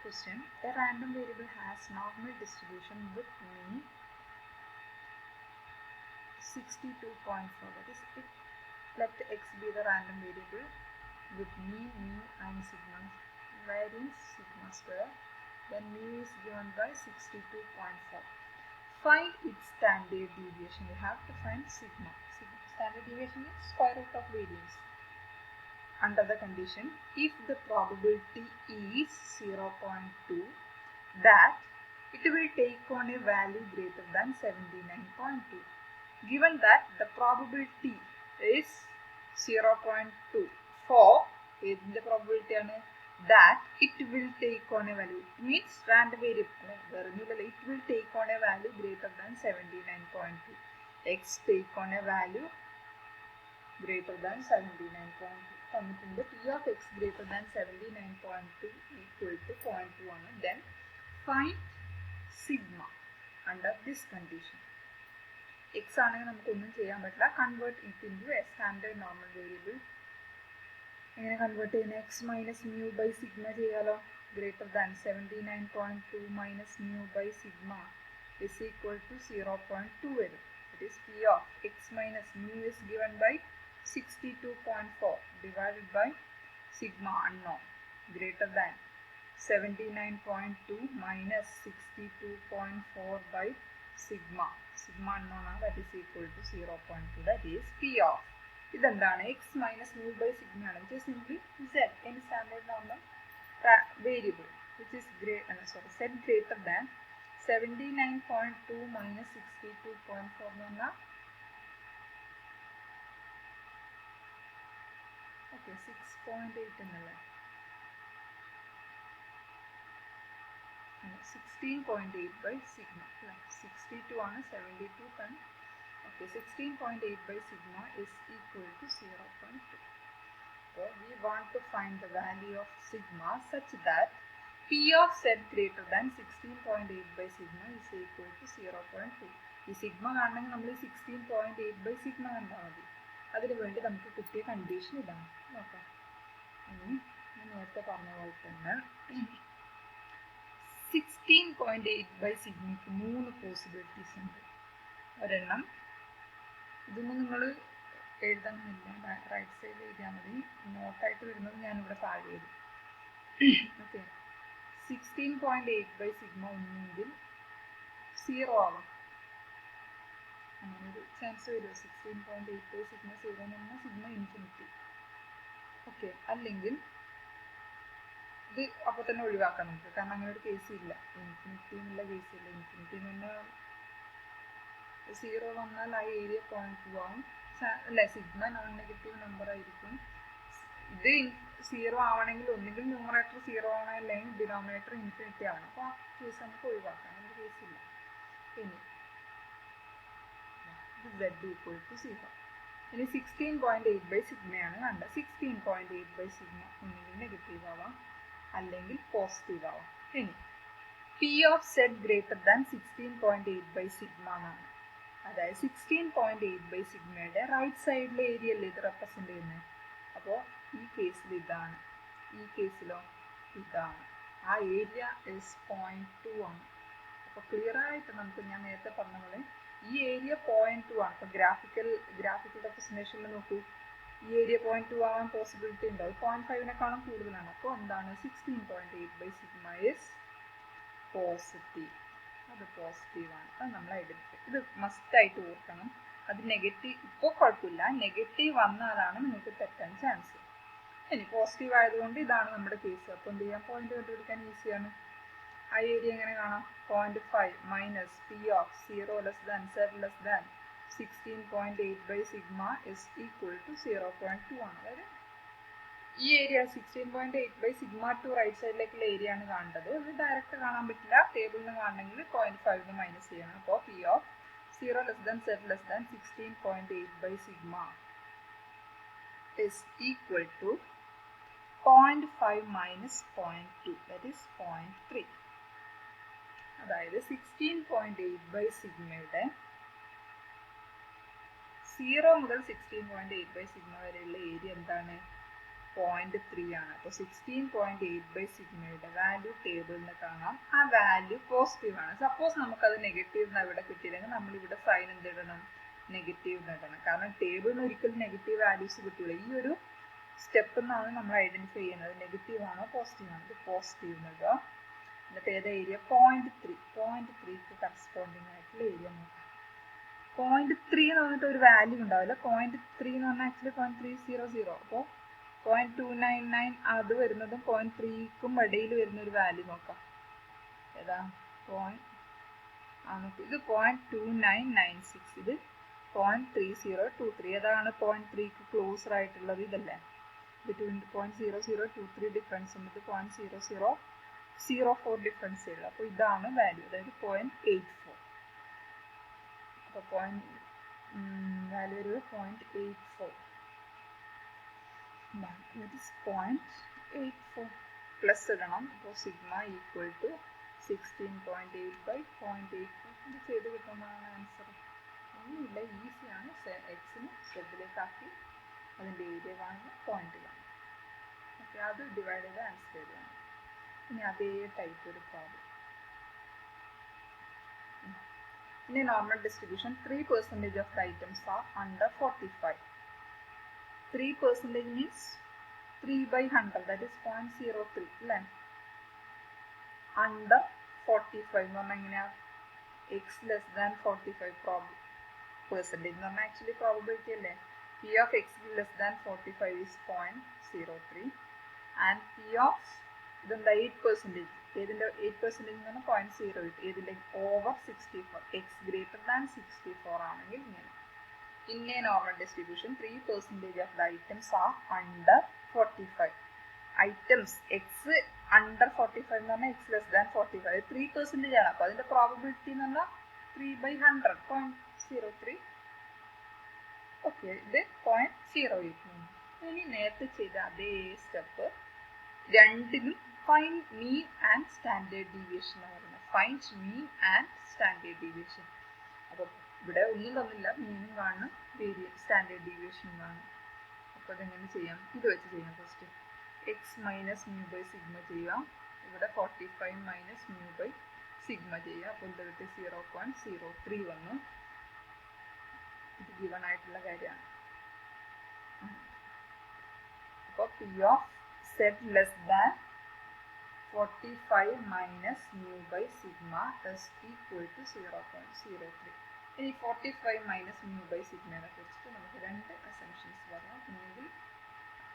Question. A random variable has normal distribution with mean 62.4. That is, let x be the random variable with mean, mu and sigma, varying sigma square. Then mu is given by 62.4. Find its standard deviation. We have to find sigma. Standard deviation is square root of variance. Under the condition, if the probability is 0.2, that it will take on a value greater than 79.2. Given that the probability is 0.2 for the probability that it will take on a value, it means random variable, it will take on a value greater than 79.2. X take on a value greater than 79.2. തന്നിട്ടുണ്ട് P of x greater than 79.2 equal to 0.1. Then find sigma under this condition. X ആണെങ്കിൽ നമുക്കൊന്നും ചെയ്യാൻ പറ്റില്ല. Convert it into a standard normal variable. എങ്ങനെ convert ചെയ്യുന്നത്? x minus mu by sigma ചെയ്യാലോ. Greater than 79.2 minus mu by sigma is equal to 0.2 വരും. It is P of x minus mu is given by 62.4 divided by sigma unknown greater than 79.2 minus 62.4 by sigma unknown, that is equal to 0.2. That is P of x minus mu by sigma, which is simply z, any standard normal variable which is z greater than 79.2 minus 62.4 okay, 6.8 എന്നല്ലേ, 16.8 by sigma, 62 ആണ്, 72 10, okay, 16.8 by sigma is equal to 0.2. So we want to find the value of sigma such that P of z greater than 16.8 by sigma is equal to 0.2. ഈ sigma കാണണമെങ്കിൽ നമ്മൾ 16.8 by sigma കണ്ടാൽ മതി. അതിനു വേണ്ടി നമുക്ക് കിട്ടിയ കണ്ടീഷൻ ഇതാണ്. നോക്കാം. ഇനി ഞാൻ നേരത്തെ പറഞ്ഞ പോലെ തന്നെ 16.8 by സിഗ്മയ്ക്ക് 3 പോസിബിലിറ്റീസ് ഉണ്ട്. ഒരെണ്ണം ഇതൊന്നും നിങ്ങൾ എഴുതണമെന്നില്ല, റൈറ്റ് സൈഡിൽ എഴുതിയാൽ മതി. നോട്ടായിട്ട് വരുന്നത് ഞാനിവിടെ താഴെ എഴുതും. ഓക്കെ, 16.8 by സിഗ്മ ഒന്നെങ്കിൽ 0 ആവാം. അങ്ങനൊരു ചാൻസ് വരുമോ? 16.8 by സിഗ്മ 0 എന്ന് പറഞ്ഞാൽ സിഗ്മ ഇൻഫിനിറ്റി. ഓക്കെ, അല്ലെങ്കിൽ ഇത് അപ്പോൾ തന്നെ ഒഴിവാക്കാം നമുക്ക്, കാരണം അങ്ങനെ ഒരു കേസ് ഇല്ല. ഇൻഫിനിറ്റി എന്നുള്ള കേസ് ഇല്ല. ഇൻഫിനിറ്റി എന്ന് പറഞ്ഞാൽ 0 വന്നാൽ ആ ഏരിയ 0.2 ആവും. അല്ല, സിഗ്മ നോൺ നെഗറ്റീവ് നമ്പർ ആയിരിക്കും. ഇത് 0 ആവണമെങ്കിൽ ഒന്നുകിൽ ന്യൂമറേറ്റർ 0 ആവണം, അല്ലെങ്കിൽ ഡിനോമിനേറ്റർ ഇൻഫിനിറ്റി ആവണം. അപ്പോൾ ആ കേസ് നമുക്ക് ഒഴിവാക്കാം, അങ്ങനെ കേസ് ഇല്ല. ഇനി z equal to 0. ഇനി 16.8 by സിഗ്മയാണ് കണ്ടത്. 16.8 by സിഗ്മ ഒന്നുകിൽ നെഗറ്റീവ് ആവാം, അല്ലെങ്കിൽ പോസിറ്റീവ് ആവാം. ഇനി P of z greater than 16.8 by sigma എന്നാണ്. അതായത് 16.8 by സിഗ്മയുടെ റൈറ്റ് സൈഡിലെ ഏരിയ അല്ലേ ഇത് റെപ്രസെന്റ് ചെയ്യുന്നത്. അപ്പോൾ ഈ കേസിൽ ഇതാണ്, ഈ കേസിലോ ഇതാണ്. ആ ഏരിയ is 0.2 ആണ്. അപ്പോൾ ക്ലിയർ ആയിട്ട് നമുക്ക് ഞാൻ നേരത്തെ പറഞ്ഞ പോലെ ഈ ഏരിയ 0.2 ആണ്. അപ്പോൾ ഗ്രാഫിക്കൽ റെപ്രസെന്റേഷനിൽ നോക്കൂ, ഈ ഏരിയ 0.2 ആവാൻ പോസിബിലിറ്റി ഉണ്ട്. അത് 0.5നേക്കാളും കൂടുതലാണ്. അപ്പോൾ എന്താണ് 16.8 by സിഗ്മ ഇസ് പോസിറ്റീവ്. അത് പോസിറ്റീവാണ്. അത് നമ്മൾ ഐഡന്റിഫൈ, ഇത് മസ്റ്റായിട്ട് ഓർക്കണം. അത് നെഗറ്റീവ് ഇപ്പോൾ കുഴപ്പമില്ല, നെഗറ്റീവ് വന്നാലാണ് നിങ്ങൾക്ക് തെറ്റാൻ ചാൻസ്. ഇനി പോസിറ്റീവ് ആയതുകൊണ്ട് ഇതാണ് നമ്മുടെ കേസ്. അപ്പോൾ എന്ത് ചെയ്യാം, പോയിന്റ് കണ്ടുപിടിക്കാൻ ഈസിയാണ്. ആ ഏരിയ എങ്ങനെ കാണാം? 0.5 minus P of 0 less than z less than 16.8 by sigma is equal to 0.2 ആണ്. അതായത് ഈ area 16.8 by sigma to right സൈഡിലേക്കുള്ള ഏരിയ ആണ് കാണേണ്ടത്. അത് ഡയറക്റ്റ് കാണാൻ പറ്റില്ല, ടേബിളിൽ നിന്ന് കാണണമെങ്കിൽ 0.5 മൈനസ് ചെയ്യണം. അപ്പോൾ P of 0 less than z less than 16.8 by sigma is equal to 0.5 minus 0.2, that is 0.3. അതായത് 16.8 by സിഗ്മയുടെ 0 മുതൽ 16.8 by സിഗ്മ വരെയുള്ള ഏരിയ എന്താണ്? 0.3 ആണ്. അപ്പോൾ 16.8 സിഗ്മയുടെ വാല്യൂ ടേബിളിൽ നിന്ന് കാണാം. ആ വാല്യൂ പോസിറ്റീവ് ആണ്. സപ്പോസ് നമുക്കത് നെഗറ്റീവ് ഇവിടെ കിട്ടിയില്ലെങ്കിൽ നമ്മൾ ഇവിടെ സൈൻ എന്തിടണം? നെഗറ്റീവ് ഇടണം. കാരണം ടേബിളിന് ഒരിക്കലും നെഗറ്റീവ് വാല്യൂസ് കിട്ടില്ല. ഈ ഒരു സ്റ്റെപ്പ് എന്നാണ് നമ്മൾ ഐഡന്റിഫൈ ചെയ്യുന്നത്. നെഗറ്റീവ് ആണോ പോസിറ്റീവ് ആണോ? ഇത് പോസിറ്റീവ് ഇടുക. എന്നിട്ട് ഏത് ഏരിയ? 0.3ക്ക് കറസ്പോണ്ടിങ് ആയിട്ടുള്ള ഏരിയ നോക്കാം. 0.3 എന്ന് പറഞ്ഞിട്ട് ഒരു വാല്യൂ ഉണ്ടാവില്ല. 0.3 എന്ന് പറഞ്ഞാൽ ആക്ച്വലി 0.300. അപ്പോൾ 0.299 അത് വരുന്നതും 0.3ക്കും ഇടയിൽ വരുന്ന ഒരു വാല്യൂ നോക്കാം. ഏതാ? ഇത് 0.2996. ഇത് 0.3023. ഏതാണ് 0.3ക്ക് ക്ലോസർ ആയിട്ടുള്ളത്? ഇതല്ലേ? ബിറ്റ്വീൻ 0.0023 ഡിഫറൻസ് ഉണ്ട്. 0.0004 ഡിഫറൻസ് ഉള്ളു. അപ്പോൾ ഇതാണ് വാല്യൂ, അതായത് 0.84. അപ്പോൾ വാല്യൂ ഒരു 0.84. That is 0.84. പ്ലസ് ഇടണം. അപ്പോൾ സിഗ്മ ഈക്വൽ ടു 16.8 by 0.84. ഇത് ചെയ്ത് കിട്ടുന്നതാണ് ആൻസർ. ഒന്നുമില്ല, ഈസിയാണ്. എക്സിന് സെഡിലേക്കാക്കി അതിൻ്റെ ഏരിയ കാണുന്ന പോയിന്റ് കാണും. ഓക്കെ, അത് ഡിവൈഡ് ചെയ്ത് ആൻസർ ചെയ്തതാണ്. ഇനി അതേ ടൈപ്പ് ഒരു problem. In a normal distribution, 3% of the items are under 45. 3% means 3 by 100, that is 0.03. അല്ലേ? Under 45 എന്ന് പറഞ്ഞാൽ എങ്ങനെയാ? X less than 45 percentage എന്ന് പറഞ്ഞാൽ ആക്ച്വലി പ്രോബബിലിറ്റി അല്ലേ? P of X less than 45 is 0.03 and P of ഇതെന്താ 8%. ഏതിൻ്റെ 8% എന്ന് പറഞ്ഞാൽ 0.08. ഏതിൻ്റെ? ഓവർ 64. X greater than 64 ആണെങ്കിൽ ഇങ്ങനെ. In a normal distribution, 3% of the items are under 45. Items X under 45 എന്ന് പറഞ്ഞാൽ X less than 45. 3% ആണ്. അപ്പോൾ അതിൻ്റെ പ്രോബബിലിറ്റി എന്ന് പറഞ്ഞാൽ 3 by 100, 0.03. ഓക്കെ, ഇത് 0.08. ഇനി നേരത്തെ ചെയ്ത അതേ സ്റ്റെപ്പ് രണ്ടിലും find mean and standard deviation ആണ് പറയുന്നത്. Find mean and standard deviation. അപ്പോൾ ഇവിടെ ഒന്നിലൊന്നില്ല, മീനും കാണണം, സ്റ്റാൻഡേർഡ് ഡീവിയേഷനും കാണണം. അപ്പോൾ അതെങ്ങനെ ചെയ്യാം? ഇത് വെച്ച് ചെയ്യാം. First x minus mu by sigma ചെയ്യാം. ഇവിടെ 45 മൈനസ് മ്യൂ ബൈ സിഗ്മ ചെയ്യാം. അപ്പോൾ ഇത് കിട്ടി 0.03 വന്നു. ഇത് ഗിവൺ ആയിട്ടുള്ള കാര്യമാണ്. അപ്പോൾ P of set less than 45 minus mu by sigma is equal to 0.03. ഇനി 45 മൈനസ് മ്യൂ ബൈ സിഗ്മയെ കുറിച്ചിട്ട് നമുക്ക് രണ്ട് അസംഷൻസ് പറയാം. ഒന്നുകിൽ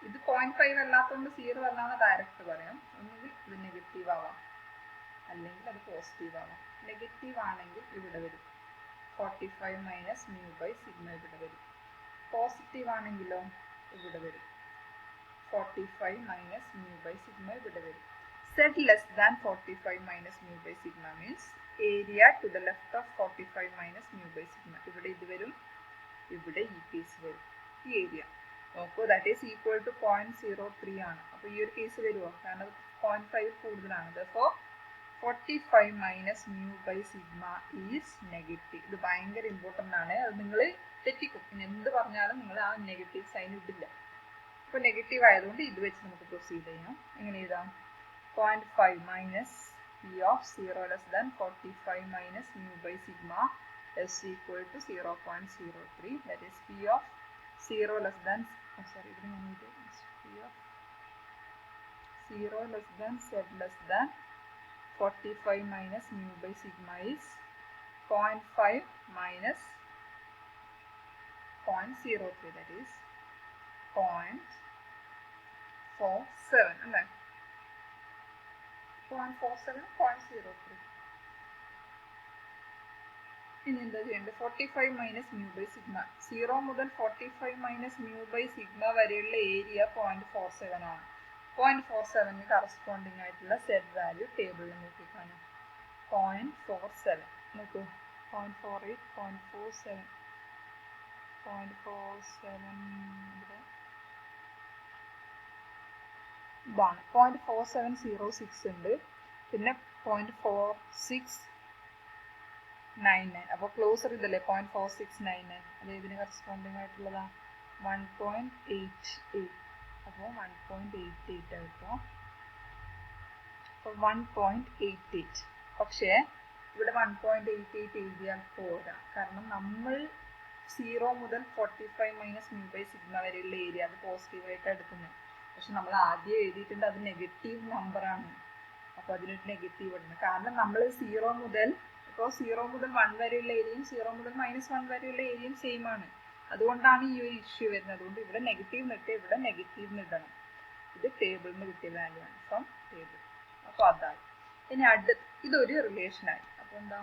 ഇത് 0.5 അല്ലാത്തതുകൊണ്ട് 0 അല്ലാന്ന് ഡയറക്റ്റ് പറയാം. ഒന്നുകിൽ ഇത് നെഗറ്റീവ് ആവാം, അല്ലെങ്കിൽ അത് പോസിറ്റീവ് ആവാം. നെഗറ്റീവ് ആണെങ്കിൽ ഇവിടെ വരും 45 മൈനസ് മ്യൂ ബൈ സിഗ്മ ഇവിടെ വരും. പോസിറ്റീവ് ആണെങ്കിലോ ഇവിടെ വരും 45 മൈനസ് മ്യൂ ബൈ സിഗ്മ ഇവിടെ വരും. Set less than 45 minus mu by sigma means area to the left of 45 minus mu by sigma. ഇവിടെ ഇത് വരും, ഇവിടെ ഈ കേസ് വരും. ഈ ഏരിയ നോക്കൂ, ദാറ്റ് ഈസ് ഈക്വൽ ടു 0.03 ആണ്. അപ്പോൾ ഈ ഒരു കേസ് വരുമോ? കാരണം 0.5 കൂടുതലാണ്. അപ്പോൾ 45 minus mu by sigma is negative. ഇത് ഭയങ്കര ഇമ്പോർട്ടൻ്റ് ആണ്. അത് നിങ്ങൾ തെറ്റിക്കും. പിന്നെ എന്ത് പറഞ്ഞാലും നിങ്ങൾ ആ നെഗറ്റീവ് സൈൻ ഇടില്ല. അപ്പോൾ നെഗറ്റീവ് ആയതുകൊണ്ട് ഇത് വെച്ച് നമുക്ക് പ്രൊസീഡ് ചെയ്യാം. എങ്ങനെ എഴുതാം? 0.5 minus P of 0 less than 45 minus mu by sigma is equal to 0.03. That is P of 0 less than, P of 0 less than Z less than 45 minus mu by sigma is 0.5 minus 0.03. That is 0.47. അല്ലേ? 0.47, 0.03. ഇനി എന്താ ചെയ്യേണ്ടത്? 45 minus mu by sigma. 0 മുതൽ 45 minus mu by sigma വരെയുള്ള area 0.47 ആണ്. 0.47 corresponding ആയിട്ടുള്ള set value ടേബിളിൽ നോക്കിക്കാണാം. 0.47 നോക്കൂ. 0.48, 0.47, 0.47 ഇതാണ്. 0.4706 ഉണ്ട്. പിന്നെ 0.4699. അപ്പോൾ ക്ലോസർ ഇതല്ലേ 0.4699. അത് ഇതിന് കറസ്പോണ്ടിങ് ആയിട്ടുള്ളതാ 1.88. അപ്പോൾ 1.88 കിട്ടും. അപ്പോൾ 1.88. പക്ഷേ ഇവിടെ 1.88 എഴുതിയാൽ പോരാ. കാരണം നമ്മൾ 0 മുതൽ 45 മൈനസ് മ്യൂ ബൈ സിഗ്മ വരെയുള്ള ഏരിയ അത് പോസിറ്റീവായിട്ട് എടുക്കുന്നത്. പക്ഷെ നമ്മൾ ആദ്യം എഴുതിയിട്ടുണ്ട് അത് നെഗറ്റീവ് നമ്പറാണ്. അപ്പോൾ അതിനൊരു നെഗറ്റീവ് ഇടണം. കാരണം നമ്മൾ 0 മുതൽ 1 വരെയുള്ള ഏരിയയും 0 മുതൽ -1 വരെയുള്ള ഏരിയയും സെയിം ആണ്. അതുകൊണ്ടാണ് ഈ ഒരു ഇഷ്യൂ വരുന്നത്. അതുകൊണ്ട് ഇവിടെ നെഗറ്റീവ് നിട്ട് ഇവിടെ നെഗറ്റീവ് ഇടണം. ഇത് ടേബിളിൽ നിന്ന് കിട്ടിയ വാല്യൂ ആണ് ഫ്രം ടേബിൾ. അപ്പോൾ അതാണ്. ഇനി ഇതൊരു റിലേഷനായി. അപ്പോൾ എന്താ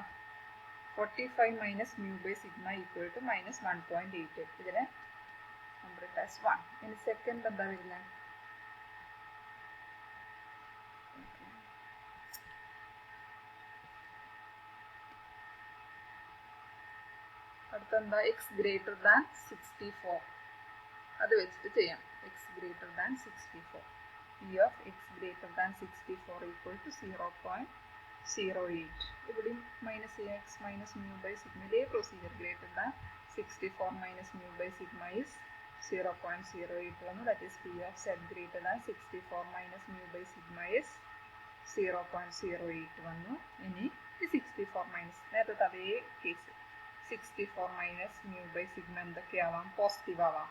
45 minus mu by sigma equal to -1.88. ഇതിനെ നമ്പർ ആസ് 1. ഇനി സെക്കൻഡ് എന്താ വരുന്നത്? അടുത്തെന്താ? X greater than 64. അത് വെച്ചിട്ട് ചെയ്യാം. X greater than 64. P of x greater than 64 equal to 0.08. ഇവിടെ -ax minus mu by sigma. ഇതേ procedure greater than 64 minus mu by sigma is 0.08 വന്നു. That is P of z greater than 64 minus mu by sigma is 0.08 വന്നു. ഇനി 64 minus നേരത്തെ അതേ case 64 minus mu by sigma എന്തൊക്കെയാവാം? Positive ആവാം.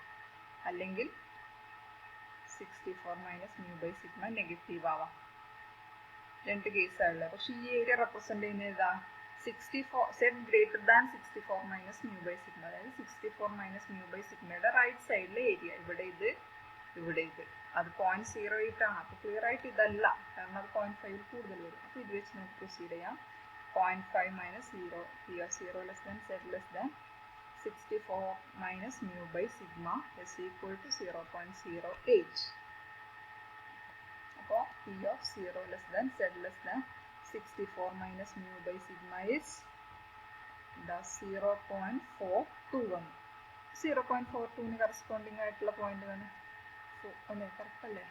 അല്ലെങ്കിൽ 64 minus mu by sigma negative ആവാം. രണ്ട് കേസാണുള്ളത്. പക്ഷെ ഈ ഏരിയ റെപ്രസെന്റ് ചെയ്യുന്നത് ഏതാ? 64 set greater than 64 minus mu by sigma. അതായത് 64 മൈനസ് മ്യൂ ബൈ സിഗ്മയുടെ റൈറ്റ് സൈഡിലെ ഏരിയ. ഇവിടെ ഇത് അത് 0.08 ആണ്. അപ്പോൾ ക്ലിയർ ആയിട്ട് ഇതല്ല, കാരണം അത് 0.5 കൂടുതൽ വരും. അപ്പോൾ ഇത് വെച്ച് നമുക്ക് പ്രൊസീഡ് ചെയ്യാം. 0.5 minus 0 P of 0 less than z less than 64 minus mu by sigma is equal to 0.08. അപ്പോൾ P of 0 less than z less than 64 minus mu by sigma is 0.42 വന്നു. 0.42ന് കറസ്പോണ്ടിങ് ആയിട്ടുള്ള പോയിന്റ് വേണം. അല്ലേ? കറക്റ്റ് അല്ലേ?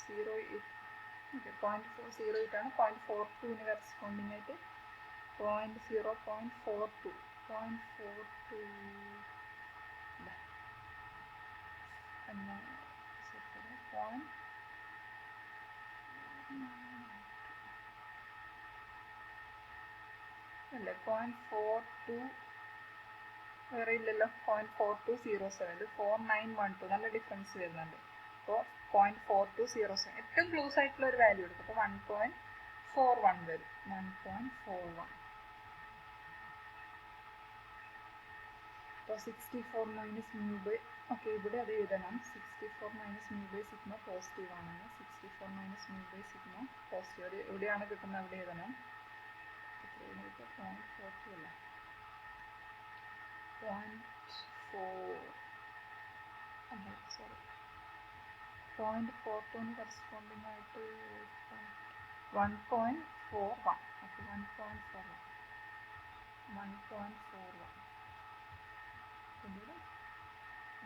0.08 ആണ്. 0.42ന് corresponding ആയിട്ട് 0.42 അല്ലേ? 0.42 വേറെ ഇല്ലല്ലോ. 0.4207. ഇത് 4912. നല്ല ഡിഫറൻസ് വരുന്നുണ്ട്. അപ്പോൾ 0.4207 ഏറ്റവും ക്ലോസ് ആയിട്ടുള്ള ഒരു വാല്യൂ എടുക്കും. അപ്പോൾ 1.41 വരും. 1.41. അപ്പോൾ 64 മൈനസ് മ്യൂ ബൈ ഇവിടെ അത് എഴുതണം. 64 minus mu by sigma positive ആണ്. 64 minus mu by sigma positive. എവിടെയാണ് കിട്ടുന്നത് അവിടെ എഴുതണം. 0.42 അല്ല, 0.42ന് കറസ്പോണ്ടിങ് ആയിട്ട് 1.41. അപ്പോൾ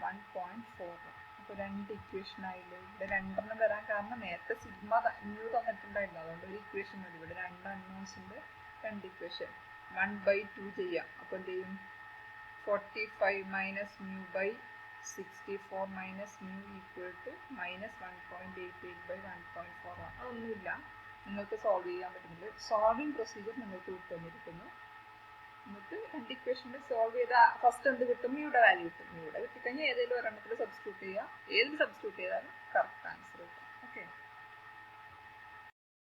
1.41 അപ്പോൾ രണ്ട് ഇക്വേഷൻ ആയില്ലേ. ഇവിടെ രണ്ടെണ്ണം വരാൻ കാരണം നേരത്തെ സിഗ്മ ന്യൂ തന്നിട്ടുണ്ടായിരുന്നു. അതുകൊണ്ട് ഒരു ഇക്വേഷൻ മതി. ഇവിടെ രണ്ട് അൺനോൺസിൻ്റെ രണ്ട് ഇക്വേഷൻ 1/2 ചെയ്യാം. അപ്പോൾ എന്ത് ചെയ്യും? 45 minus mu by 64 minus mu equal to -1.88/1.41. അതൊന്നുമില്ല, നിങ്ങൾക്ക് സോൾവ് ചെയ്യാൻ പറ്റുന്നത്. സോൾവിങ് പ്രൊസീജിയർ നിങ്ങൾക്ക് വിട്ടുതന്നിരിക്കുന്നു. എന്നിട്ട് രണ്ട് ഇക്വേഷനിൽ സോൾവ് ചെയ്താൽ ഫസ്റ്റ് എന്ത് കിട്ടും? മ്യൂയുടെ വാല്യൂ കിട്ടും. മ്യൂയുടെ കിട്ടിക്കഴിഞ്ഞാൽ ഏതെങ്കിലും ഒരെണ്ണത്തിൽ സബ്സ്റ്റിറ്റ്യൂട്ട് ചെയ്യുക. ഏതിൽ സബ്സ്റ്റിറ്റ്യൂട്ട് ചെയ്താലും കറക്റ്റ് ആൻസർ കിട്ടും. ഓക്കെ.